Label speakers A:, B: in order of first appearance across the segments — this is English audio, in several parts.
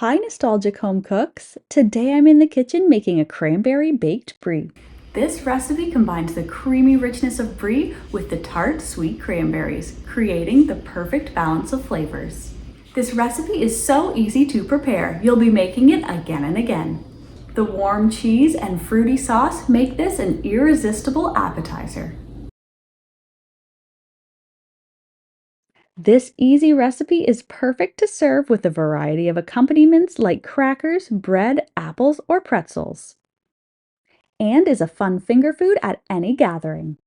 A: Hi, nostalgic home cooks! Today I'm in the kitchen making a cranberry baked brie. This recipe combines the creamy richness of brie with the tart, sweet cranberries, creating the perfect balance of flavors. This recipe is so easy to prepare, you'll be making it again and again. The warm cheese and fruity sauce make this an irresistible appetizer. This easy recipe is perfect to serve with a variety of accompaniments like crackers, bread, apples, or pretzels, and is a fun finger food at any gathering.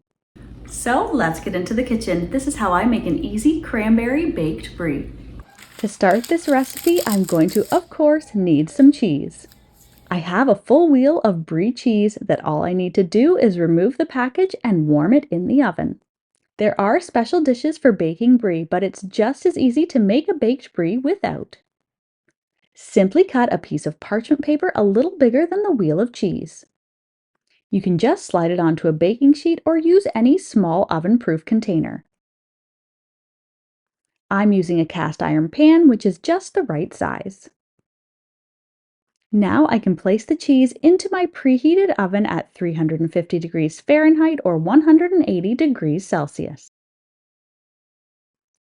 A: So let's get into the kitchen. This is how I make an easy cranberry baked brie. To start this recipe, I'm going to, of course, need some cheese. I have a full wheel of brie cheese that all I need to do is remove the package and warm it in the oven. There are special dishes for baking brie, but it's just as easy to make a baked brie without. Simply cut a piece of parchment paper a little bigger than the wheel of cheese. You can just slide it onto a baking sheet or use any small oven-proof container. I'm using a cast iron pan, which is just the right size. Now I can place the cheese into my preheated oven at 350 degrees Fahrenheit or 180 degrees Celsius,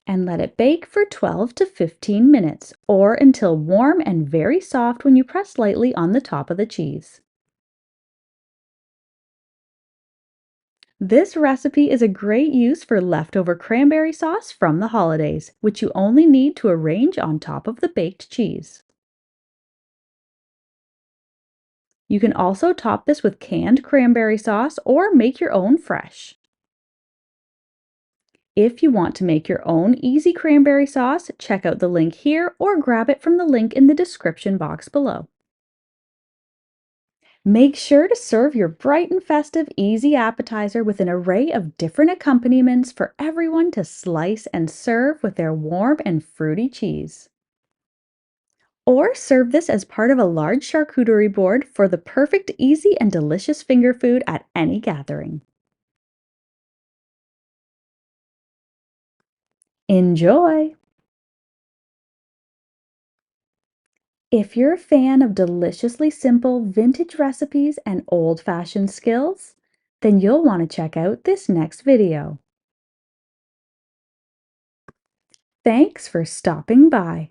A: and let it bake for 12 to 15 minutes, or until warm and very soft when you press lightly on the top of the cheese. This recipe is a great use for leftover cranberry sauce from the holidays, which you only need to arrange on top of the baked cheese. You can also top this with canned cranberry sauce or make your own fresh. If you want to make your own easy cranberry sauce, check out the link here or grab it from the link in the description box below. Make sure to serve your bright and festive easy appetizer with an array of different accompaniments for everyone to slice and serve with their warm and fruity cheese. Or serve this as part of a large charcuterie board for the perfect easy and delicious finger food at any gathering. Enjoy! If you're a fan of deliciously simple vintage recipes and old-fashioned skills, then you'll want to check out this next video. Thanks for stopping by.